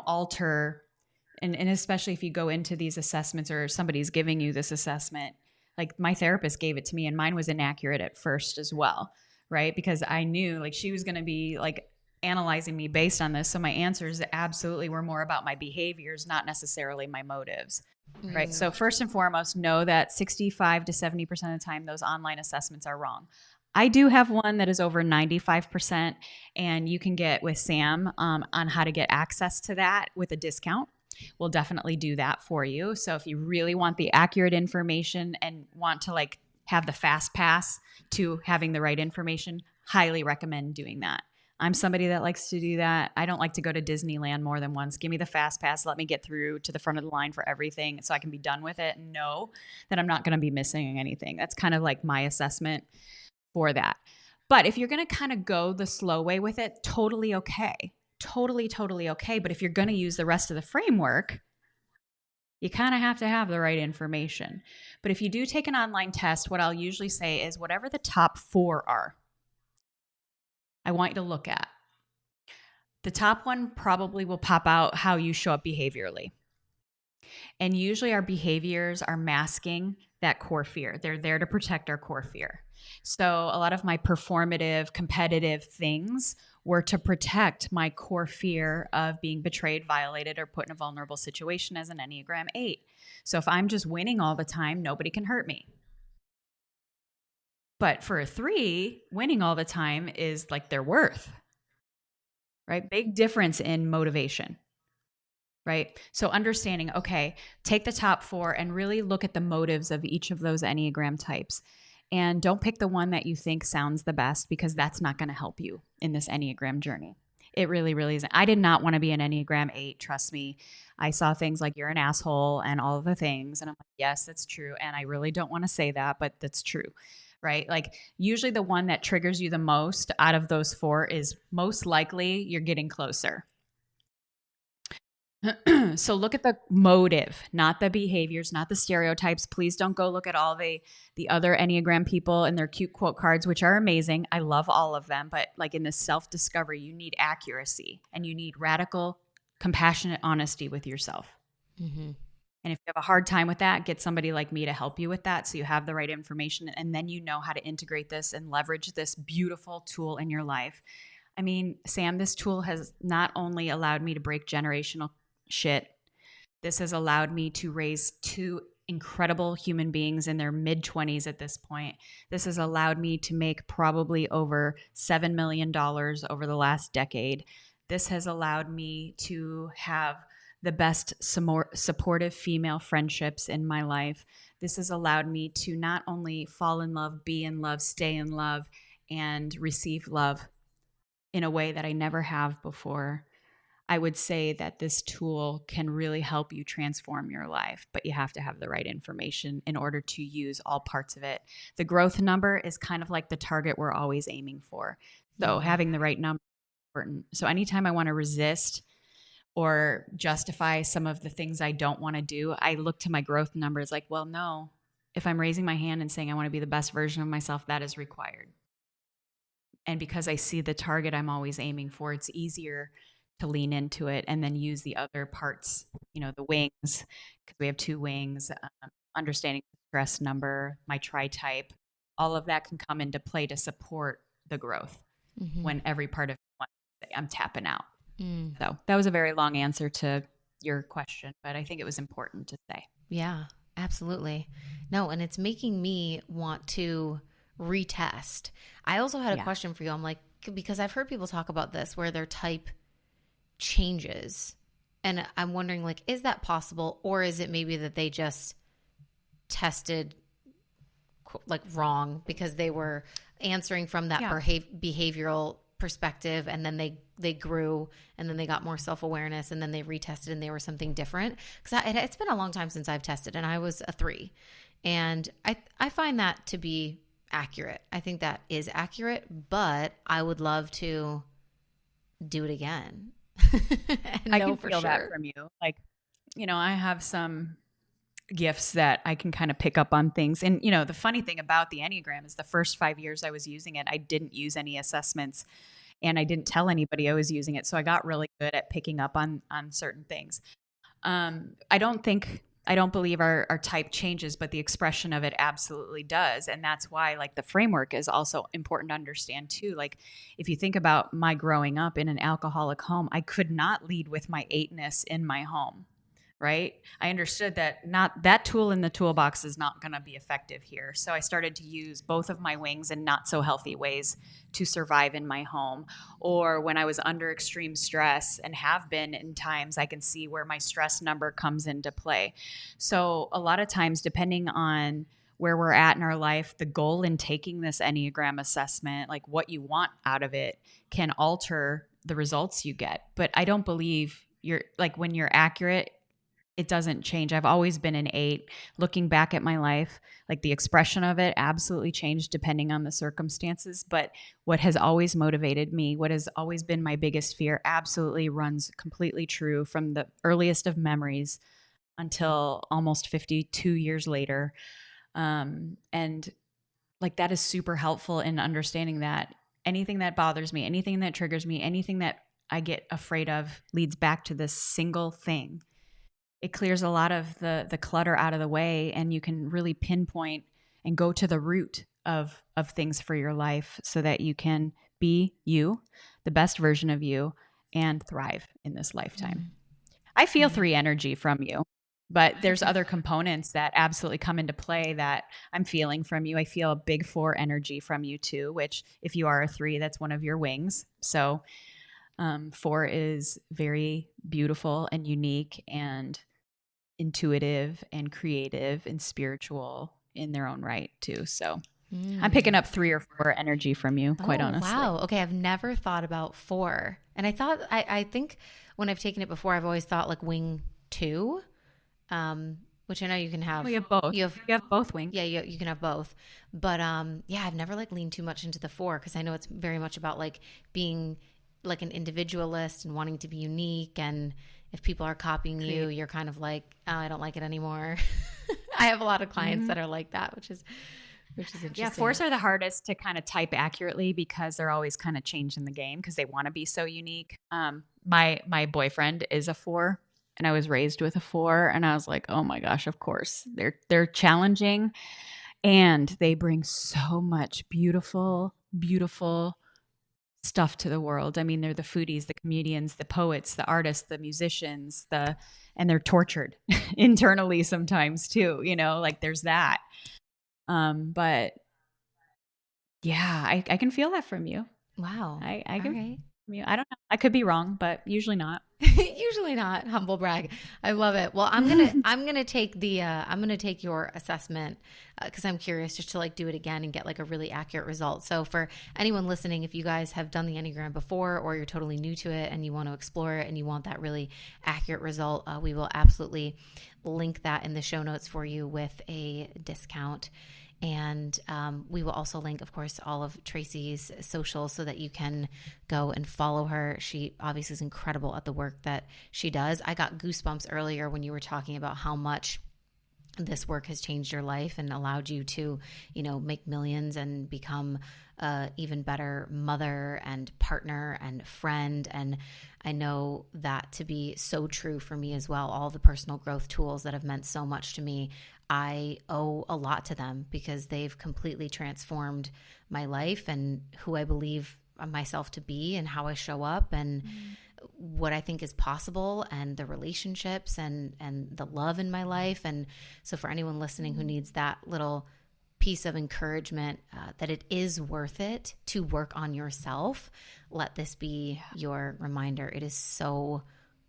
alter, and especially if you go into these assessments or somebody's giving you this assessment. Like my therapist gave it to me, and mine was inaccurate at first as well, right? Because I knew like she was going to be like analyzing me based on this. So my answers absolutely were more about my behaviors, not necessarily my motives. Right. Mm. So first and foremost, know that 65 to 70% of the time those online assessments are wrong. I do have one that is over 95%, and you can get with Sam on how to get access to that with a discount. We'll definitely do that for you. So if you really want the accurate information and want to like have the fast pass to having the right information, highly recommend doing that. I'm somebody that likes to do that. I don't like to go to Disneyland more than once. Give me the fast pass. Let me get through to the front of the line for everything so I can be done with it and know that I'm not going to be missing anything. That's kind of like my assessment for that. But if you're going to kind of go the slow way with it, totally okay. Totally, totally okay. But if you're going to use the rest of the framework, you kind of have to have the right information. But if you do take an online test, what I'll usually say is whatever the top 4 are, I want you to look at. The top one probably will pop out how you show up behaviorally. And usually our behaviors are masking that core fear. They're there to protect our core fear. So a lot of my performative, competitive things were to protect my core fear of being betrayed, violated, or put in a vulnerable situation as an Enneagram 8. So if I'm just winning all the time, nobody can hurt me. But for a 3, winning all the time is like their worth, right? Big difference in motivation. Right. So understanding, okay, take the top 4 and really look at the motives of each of those Enneagram types. And don't pick the one that you think sounds the best, because that's not going to help you in this Enneagram journey. It really, really isn't. I did not want to be an Enneagram 8. Trust me. I saw things like you're an asshole and all of the things. And I'm like, yes, that's true. And I really don't want to say that, but that's true. Right. Like usually the one that triggers you the most out of those 4 is most likely you're getting closer. So look at the motive, not the behaviors, not the stereotypes. Please don't go look at all the other Enneagram people and their cute quote cards, which are amazing. I love all of them, but like in this self-discovery, you need accuracy and you need radical, compassionate honesty with yourself. Mm-hmm. And if you have a hard time with that, get somebody like me to help you with that so you have the right information, and then you know how to integrate this and leverage this beautiful tool in your life. I mean, Sam, this tool has not only allowed me to break generational shit, this has allowed me to raise 2 incredible human beings in their mid 20s at this point. This has allowed me to make probably over $7 million over the last decade. This has allowed me to have the best supportive female friendships in my life. This has allowed me to not only fall in love, be in love, stay in love, and receive love in a way that I never have before. I would say that this tool can really help you transform your life, but you have to have the right information in order to use all parts of it. The growth number is kind of like the target we're always aiming for. So Mm-hmm. having the right number is important. So anytime I want to resist or justify some of the things I don't want to do, I look to my growth numbers like, well, no, if I'm raising my hand and saying I want to be the best version of myself, that is required. And because I see the target I'm always aiming for, it's easier to lean into it and then use the other parts, the wings, because we have 2 wings, understanding the stress number, my tri type, all of that can come into play to support the growth Mm-hmm. when every part of it wants to say, I'm tapping out. Mm. So that was a very long answer to your question, but I think it was important to say. Yeah, absolutely. No, and it's making me want to retest. I also had a Yeah. question for you. I'm like, because I've heard people talk about this where their type changes. And I'm wondering, like, is that possible? Or is it maybe that they just tested like wrong because they were answering from that Yeah. behavioral perspective, and then they grew, and then they got more self-awareness, and then they retested and they were something different? Because it's been a long time since I've tested, and I was a 3, and I find that to be accurate. I think that is accurate, but I would love to do it again and I know can for feel that sure. from you. Like, I have some gifts that I can kind of pick up on things. And, the funny thing about the Enneagram is the first 5 years I was using it, I didn't use any assessments and I didn't tell anybody I was using it. So I got really good at picking up on certain things. I don't believe our type changes, but the expression of it absolutely does. And that's why, like, the framework is also important to understand too. Like, if you think about my growing up in an alcoholic home, I could not lead with my 8-ness in my home. Right. I understood that not that tool in the toolbox is not going to be effective here. So I started to use both of my wings in not so healthy ways to survive in my home. Or when I was under extreme stress, and have been in times, I can see where my stress number comes into play. So a lot of times, depending on where we're at in our life, the goal in taking this Enneagram assessment, like what you want out of it, can alter the results you get. But I don't believe you're like, when you're accurate, it doesn't change. I've always been an 8. Looking back at my life, like, the expression of it absolutely changed depending on the circumstances. But what has always motivated me, what has always been my biggest fear, absolutely runs completely true from the earliest of memories until almost 52 years later. And like, that is super helpful in understanding that anything that bothers me, anything that triggers me, anything that I get afraid of leads back to this single thing. It clears a lot of the clutter out of the way, and you can really pinpoint and go to the root of things for your life so that you can be you, the best version of you, and thrive in this lifetime. Mm, I feel mm. 3 energy from you, but I there's do. other components that absolutely come into play that I'm feeling from you. I feel a big 4 energy from you too, which, if you are a 3, that's one of your wings. So 4 is very beautiful and unique and intuitive and creative and spiritual in their own right too. So I'm picking Mm. up 3 or 4 energy from you, quite Oh, honestly. wow. Okay. I've never thought about 4. And I think when I've taken it before, I've always thought like wing 2, which I know you can Well, have. you have both. You have, You have both wings. yeah, you can have both. But yeah, I've never like leaned too much into the 4 because I know it's very much about like being like an individualist and wanting to be unique. And if people are copying you, Create. you're kind of like, oh, I don't like it anymore. I have a lot of clients Mm-hmm. that are like that, which is Yeah, interesting. 4s are the hardest to kind of type accurately because they're always kind of changing the game because they want to be so unique. My boyfriend is a 4, and I was raised with a 4, and I was like, oh my gosh, of course they're challenging, and they bring so much beautiful stuff to the world. I mean, they're the foodies, the comedians, the poets, the artists, the musicians, and they're tortured internally sometimes too, like, there's that. But yeah, I can feel that from you. Wow. I All can feel right. it from you. I don't know. I could be wrong, but usually not. Usually not. Humble brag. I love it. Well, I'm gonna take the I'm gonna take your assessment because I'm curious just to like do it again and get like a really accurate result. So for anyone listening, if you guys have done the Enneagram before or you're totally new to it and you want to explore it and you want that really accurate result, we will absolutely link that in the show notes for you with a discount. And we will also link, of course, all of Tracy's socials so that you can go and follow her. She obviously is incredible at the work that she does. I got goosebumps earlier when you were talking about how much this work has changed your life and allowed you to, make millions and become a even better mother and partner and friend. And I know that to be so true for me as well. All the personal growth tools that have meant so much to me, I owe a lot to them because they've completely transformed my life and who I believe myself to be and how I show up and what I think is possible and the relationships and the love in my life. And so for anyone listening who needs that little piece of encouragement that it is worth it to work on yourself, let this be your reminder. It is so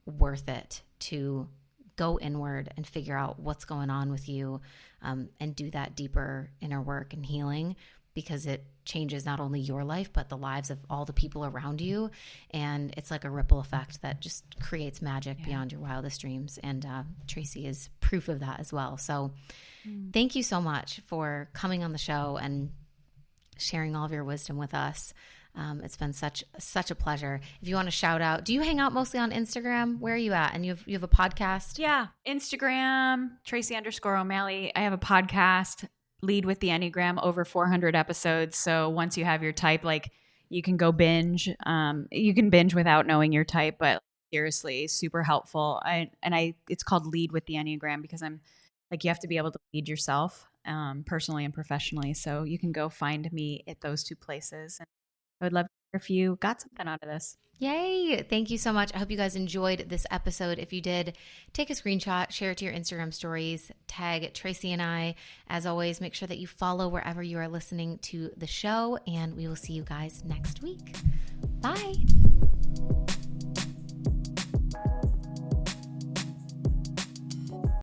worth it to go inward and figure out what's going on with you, and do that deeper inner work and healing, because it changes not only your life, but the lives of all the people around you. And it's like a ripple effect that just creates magic beyond your wildest dreams. And Tracy is proof of that as well. So thank you so much for coming on the show and sharing all of your wisdom with us. It's been such a pleasure. If you want to shout out, do you hang out mostly on Instagram? Where are you at? And you have a podcast? Yeah. Instagram, Tracy_O'Malley. I have a podcast, Lead with the Enneagram, over 400 episodes. So once you have your type, like, you can go binge. You can binge without knowing your type, but seriously, super helpful. It's called Lead with the Enneagram because I'm like, you have to be able to lead yourself, personally and professionally. So you can go find me at those two places. And I would love to hear if you got something out of this. Yay. Thank you so much. I hope you guys enjoyed this episode. If you did, take a screenshot, share it to your Instagram stories, tag Tracy and I. As always, make sure that you follow wherever you are listening to the show, and we will see you guys next week. Bye.